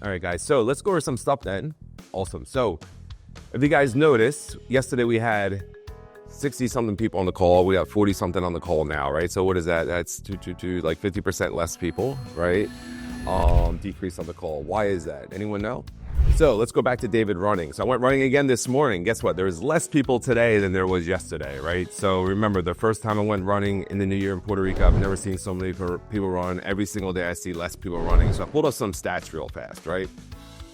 All right, guys. So let's go over some stuff then. Awesome. So if you guys noticed, yesterday we had 60 something people on the call. We got 40 something on the call now, right? So what is that? That's like 50% less people, right? Decrease on the call. Why is that? Anyone know? So let's go back to David running. So I went running again this morning. Guess what? There was less people today than there was yesterday, right? So remember, the first time I went running in the new year in Puerto Rico, I've never seen so many people run. Every single day I see less people running. So I pulled up some stats real fast, right?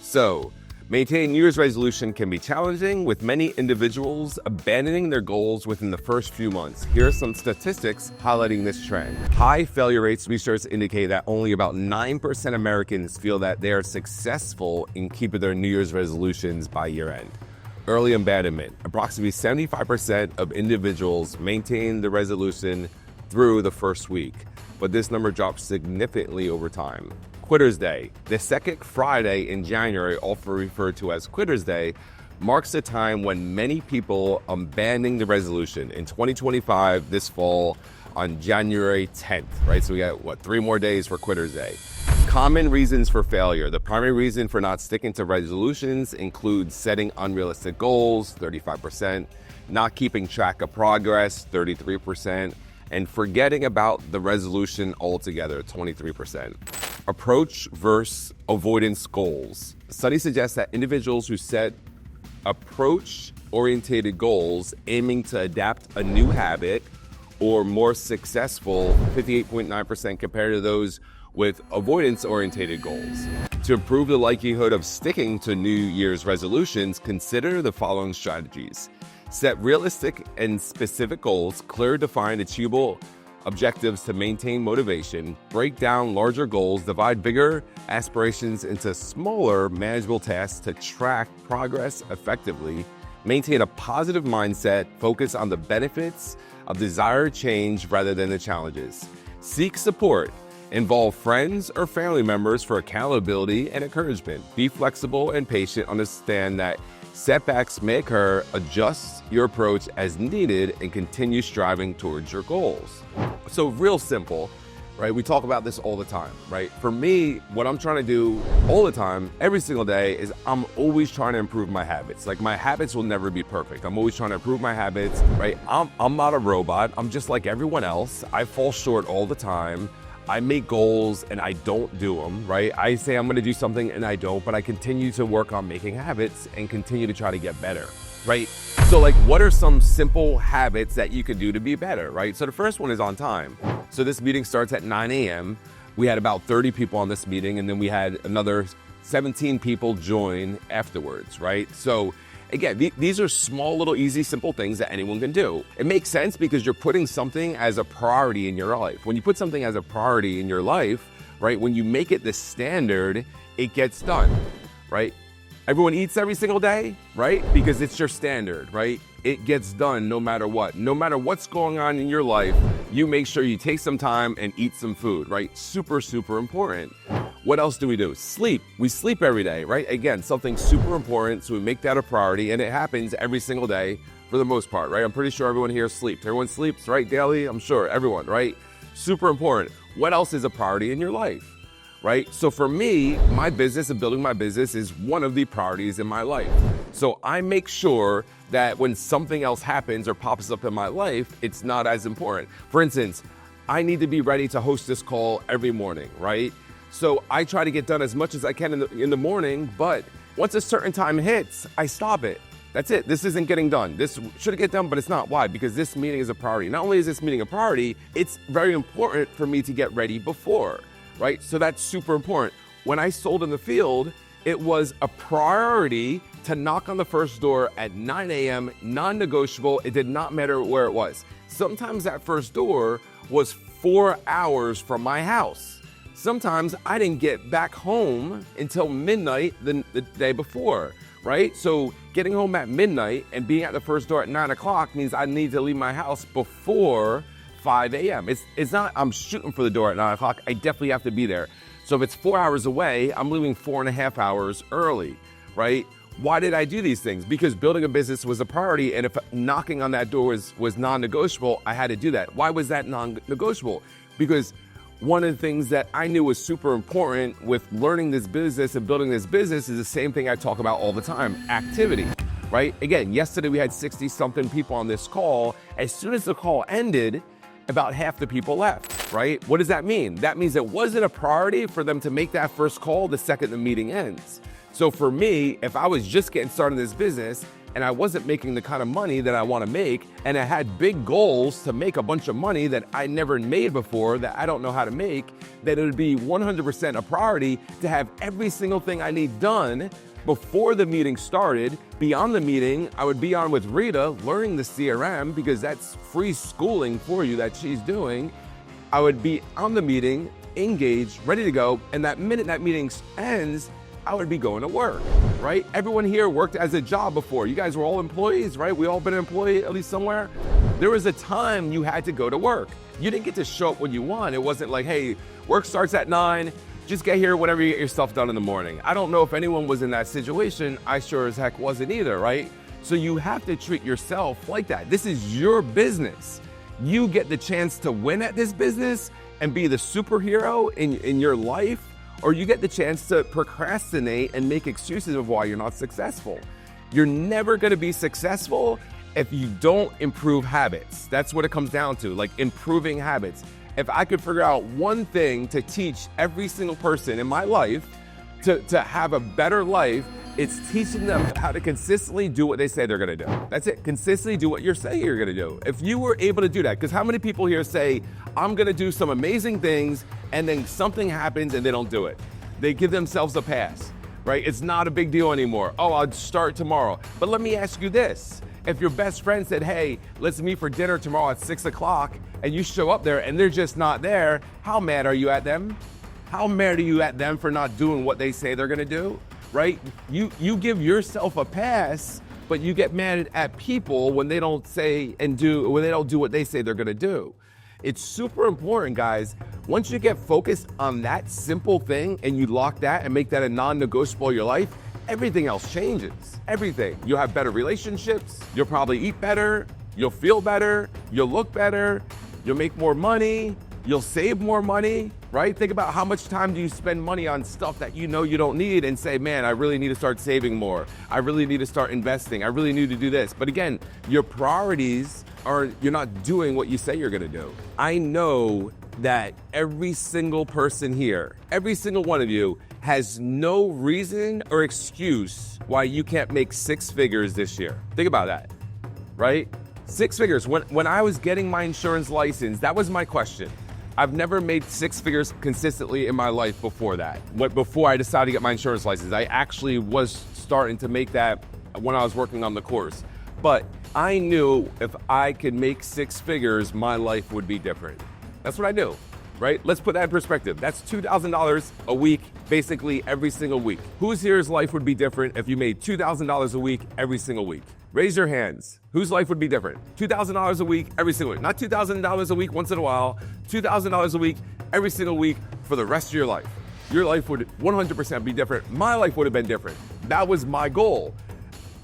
So maintaining New Year's resolution can be challenging, with many individuals abandoning their goals within the first few months. Here are some statistics highlighting this trend. High failure rates. Research indicate that only about 9% Americans feel that they are successful in keeping their New Year's resolutions by year end. Early abandonment. Approximately 75% of individuals maintain the resolution through the first week, but this number drops significantly over time. Quitter's Day. The second Friday in January, often referred to as Quitter's Day, marks a time when many people abandoning the resolution. In 2025, this fall on January 10th, right? So we got, 3 more days for Quitter's Day. Common reasons for failure. The primary reason for not sticking to resolutions includes setting unrealistic goals, 35%, not keeping track of progress, 33%, and forgetting about the resolution altogether, 23%. Approach versus avoidance goals. Studies suggest that individuals who set approach-oriented goals aiming to adapt a new habit are more successful, 58.9%, compared to those with avoidance-oriented goals. To improve the likelihood of sticking to New Year's resolutions, consider the following strategies. Set realistic and specific goals, clear, defined, achievable objectives to maintain motivation. Break down larger goals, divide bigger aspirations into smaller, manageable tasks to track progress effectively. Maintain a positive mindset, focus on the benefits of desired change rather than the challenges. Seek support. Involve friends or family members for accountability and encouragement. Be flexible and patient. Understand that setbacks may occur. Adjust your approach as needed and continue striving towards your goals. So real simple, right? We talk about this all the time, right? For me, what I'm trying to do all the time, every single day, is I'm always trying to improve my habits. Like, my habits will never be perfect. I'm always trying to improve my habits, right? I'm not a robot. I'm just like everyone else. I fall short all the time. I make goals and I don't do them, right? I say I'm gonna do something and I don't, but I continue to work on making habits and continue to try to get better, right? So like, what are some simple habits that you could do to be better, right? So the first one is on time. So this meeting starts at 9 a.m. We had about 30 people on this meeting, and then we had another 17 people join afterwards, right? So again, these are small, little, easy, simple things that anyone can do. It makes sense because you're putting something as a priority in your life. When you put something as a priority in your life, right, when you make it the standard, it gets done, right? Everyone eats every single day, right? Because it's your standard, right? It gets done no matter what. No matter what's going on in your life, you make sure you take some time and eat some food, right? Super, super important. What else do we do? Sleep. We sleep every day, right? Again, something super important, so we make that a priority, and it happens every single day for the most part, right? I'm pretty sure everyone here sleeps. Everyone sleeps, right? Daily, I'm sure, everyone, right? Super important. What else is a priority in your life, right? So for me, my business and building my business is one of the priorities in my life. So I make sure that when something else happens or pops up in my life, it's not as important. For instance, I need to be ready to host this call every morning, right? So I try to get done as much as I can in the morning, but once a certain time hits, I stop it. That's it. This isn't getting done. This should get done, but it's not. Why? Because this meeting is a priority. Not only is this meeting a priority, it's very important for me to get ready before, right? So that's super important. When I sold in the field, it was a priority to knock on the first door at 9 a.m., non-negotiable. It did not matter where it was. Sometimes that first door was 4 hours from my house. Sometimes I didn't get back home until midnight the day before, right? So getting home at midnight and being at the first door at 9 o'clock means I need to leave my house before 5 a.m. It's not I'm shooting for the door at 9 o'clock. I definitely have to be there. So if it's 4 hours away, I'm leaving 4.5 hours early, right? Why did I do these things? Because building a business was a priority, and if knocking on that door was non-negotiable, I had to do that. Why was that non-negotiable? Because one of the things that I knew was super important with learning this business and building this business is the same thing I talk about all the time, activity, right? Again, yesterday we had 60 something people on this call. As soon as the call ended, about half the people left, right? What does that mean? That means it wasn't a priority for them to make that first call the second the meeting ends. So for me, if I was just getting started in this business and I wasn't making the kind of money that I want to make, and I had big goals to make a bunch of money that I never made before, that I don't know how to make, that it would be 100% a priority to have every single thing I need done before the meeting started. Beyond the meeting, I would be on with Rita learning the CRM, because that's free schooling for you that she's doing. I would be on the meeting, engaged, ready to go, and that minute that meeting ends, I would be going to work, right? Everyone here worked as a job before. You guys were all employees, right? We all been an employee at least somewhere. There was a time you had to go to work. You didn't get to show up when you want. It wasn't like, hey, work starts at 9, just get here whenever you get your stuff done in the morning. I don't know if anyone was in that situation. I sure as heck wasn't either, right? So you have to treat yourself like that. This is your business. You get the chance to win at this business and be the superhero in your life, or you get the chance to procrastinate and make excuses of why you're not successful. You're never gonna be successful if you don't improve habits. That's what it comes down to, like improving habits. If I could figure out one thing to teach every single person in my life to have a better life, it's teaching them how to consistently do what they say they're gonna do. That's it, consistently do what you're saying you're gonna do. If you were able to do that, because how many people here say, I'm gonna do some amazing things, and then something happens and they don't do it? They give themselves a pass, right? It's not a big deal anymore. Oh, I'll start tomorrow. But let me ask you this. If your best friend said, hey, let's meet for dinner tomorrow at 6 o'clock, and you show up there and they're just not there, how mad are you at them? How mad are you at them for not doing what they say they're gonna do, right? You give yourself a pass, but you get mad at people when they don't say and do, when they don't do what they say they're gonna do. It's super important, guys. Once you get focused on that simple thing and you lock that and make that a non-negotiable in your life, everything else changes. Everything. You'll have better relationships. You'll probably eat better. You'll feel better. You'll look better. You'll make more money. You'll save more money, right? Think about how much time do you spend money on stuff that you know you don't need and say, man, I really need to start saving more. I really need to start investing. I really need to do this. But again, your priorities are, you're not doing what you say you're gonna do. I know that every single person here, every single one of you has no reason or excuse why you can't make 6 figures this year. Think about that, right? 6 figures. When I was getting my insurance license, that was my question. I've never made 6 figures consistently in my life before that. Before I decided to get my insurance license, I actually was starting to make that when I was working on the course. But I knew if I could make 6 figures, my life would be different. That's what I knew, right? Let's put that in perspective. That's $2,000 a week, basically every single week. Whose here's life would be different if you made $2,000 a week every single week? Raise your hands. Whose life would be different? $2,000 a week every single week. Not $2,000 a week once in a while, $2,000 a week every single week for the rest of your life. Your life would 100% be different. My life would have been different. That was my goal.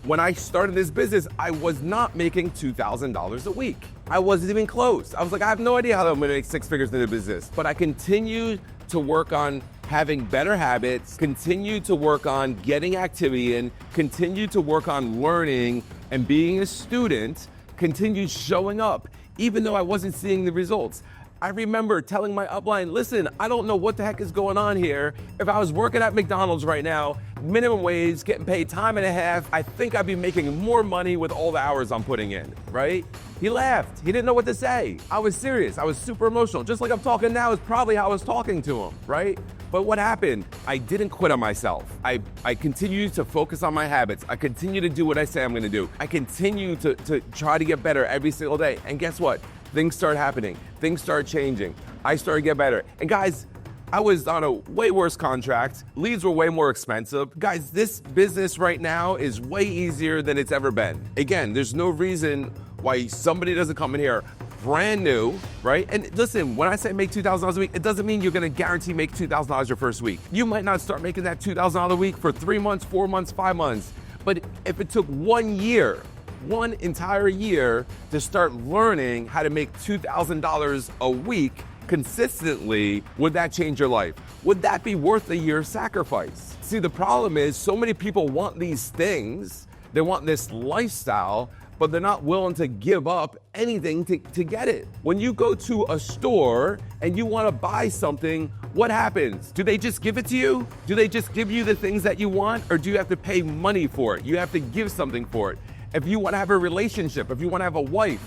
When I started this business, I was not making $2,000 a week. I wasn't even close. I was like, I have no idea how I'm gonna make 6 figures in the business. But I continued to work on having better habits, continue to work on getting activity in, continue to work on learning and being a student, continue showing up, even though I wasn't seeing the results. I remember telling my upline, listen, I don't know what the heck is going on here. If I was working at McDonald's right now, minimum wage, getting paid time and a half, I think I'd be making more money with all the hours I'm putting in, right? He laughed. He didn't know what to say. I was serious. I was super emotional. Just like I'm talking now is probably how I was talking to him, right? But what happened? I didn't quit on myself. I continued to focus on my habits. I continue to do what I say I'm gonna do. I continue to try to get better every single day. And guess what? Things start happening. Things start changing. I started to get better. And guys, I was on a way worse contract. Leads were way more expensive. Guys, this business right now is way easier than it's ever been. Again, there's no reason why somebody doesn't come in here brand new, right? And listen, when I say make $2,000 a week, it doesn't mean you're gonna guarantee make $2,000 your first week. You might not start making that $2,000 a week for 3 months, 4 months, 5 months. But if it took 1 year, 1 entire year to start learning how to make $2,000 a week consistently, would that change your life? Would that be worth a year's sacrifice? See, the problem is so many people want these things, they want this lifestyle, but they're not willing to give up anything to get it. When you go to a store and you want to buy something, what happens? Do they just give it to you? Do they just give you the things that you want, or do you have to pay money for it? You have to give something for it. If you want to have a relationship, if you want to have a wife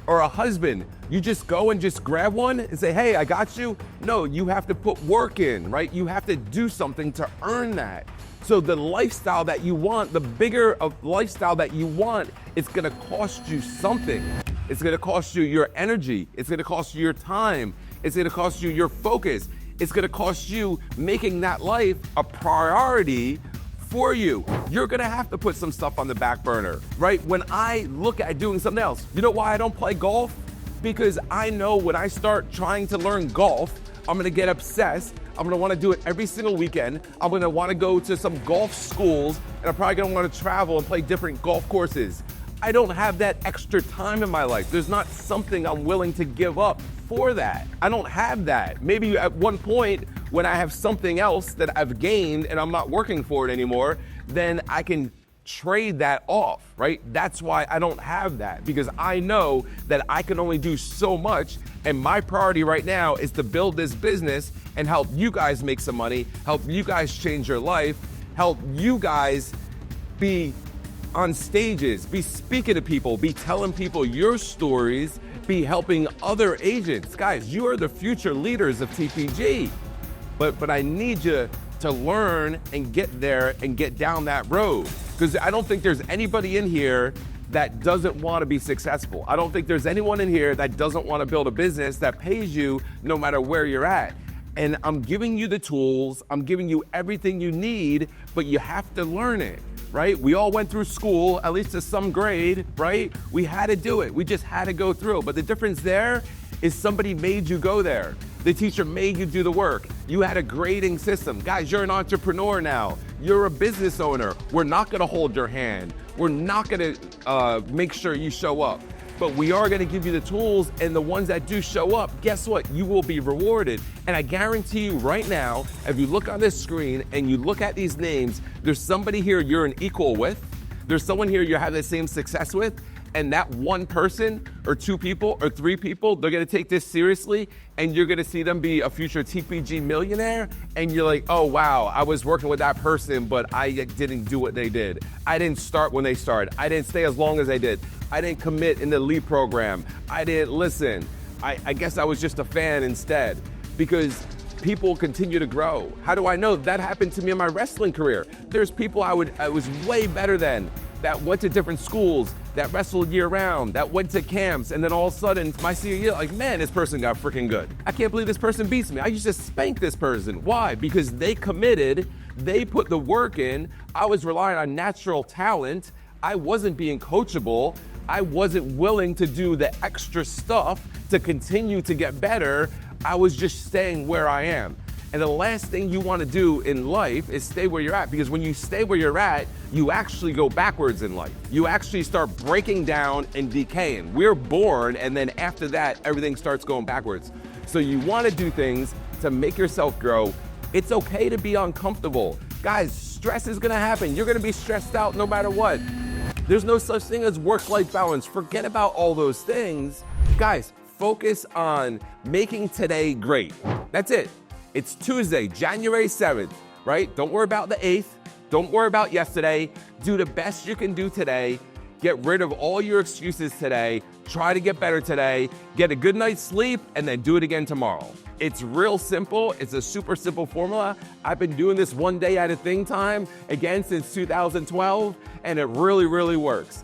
or a husband, you just go and just grab one and say, hey, I got you. No, you have to put work in, right? You have to do something to earn that. So the lifestyle that you want, the bigger of lifestyle that you want, it's gonna cost you something. It's gonna cost you your energy. It's gonna cost you your time. It's gonna cost you your focus. It's gonna cost you making that life a priority for you. You're gonna have to put some stuff on the back burner, right? When I look at doing something else, you know why I don't play golf? Because I know when I start trying to learn golf, I'm gonna get obsessed. I'm gonna wanna do it every single weekend. I'm gonna wanna go to some golf schools, and I'm probably gonna wanna travel and play different golf courses. I don't have that extra time in my life. There's not something I'm willing to give up for that. I don't have that. Maybe at one point when I have something else that I've gained and I'm not working for it anymore, then I can trade that off, right? That's why I don't have that, because I know that I can only do so much, and my priority right now is to build this business and help you guys make some money, help you guys change your life, help you guys be on stages, be speaking to people, be telling people your stories, be helping other agents. Guys, you are the future leaders of TPG, but I need you to learn and get there and get down that road. Because I don't think there's anybody in here that doesn't want to be successful. I don't think there's anyone in here that doesn't want to build a business that pays you no matter where you're at. And I'm giving you the tools, I'm giving you everything you need, but you have to learn it, right? We all went through school, at least to some grade, right? We had to do it, we just had to go through. But the difference there is somebody made you go there. The teacher made you do the work. You had a grading system. Guys, you're an entrepreneur now. You're a business owner. We're not gonna hold your hand. We're not gonna make sure you show up. But we are gonna give you the tools, and the ones that do show up, guess what? You will be rewarded. And I guarantee you right now, if you look on this screen and you look at these names, there's somebody here you're an equal with. There's someone here you have the same success with. And that one person or two people or three people, they're gonna take this seriously, and you're gonna see them be a future TPG millionaire, and you're like, oh wow, I was working with that person, but I didn't do what they did. I didn't start when they started. I didn't stay as long as they did. I didn't commit in the LEAP program. I didn't listen. I guess I was just a fan instead, because people continue to grow. How do I know? That happened to me in my wrestling career. There's people I was way better than, that went to different schools, that wrestled year round, that went to camps, and then all of a sudden, my senior year, like, man, this person got freaking good. I can't believe this person beats me. I used to spank this person. Why? Because they committed, they put the work in. I was relying on natural talent. I wasn't being coachable. I wasn't willing to do the extra stuff to continue to get better. I was just staying where I am. And the last thing you want to do in life is stay where you're at, because when you stay where you're at, you actually go backwards in life. You actually start breaking down and decaying. We're born, and then after that, everything starts going backwards. So you want to do things to make yourself grow. It's okay to be uncomfortable. Guys, stress is going to happen. You're going to be stressed out no matter what. There's no such thing as work-life balance. Forget about all those things. Guys, focus on making today great. That's it. It's Tuesday, January 7th, right? Don't worry about the 8th. Don't worry about yesterday. Do the best you can do today. Get rid of all your excuses today. Try to get better today. Get a good night's sleep, and then do it again tomorrow. It's real simple. It's a super simple formula. I've been doing this one day at a thing time, again, since 2012, and it really, really works.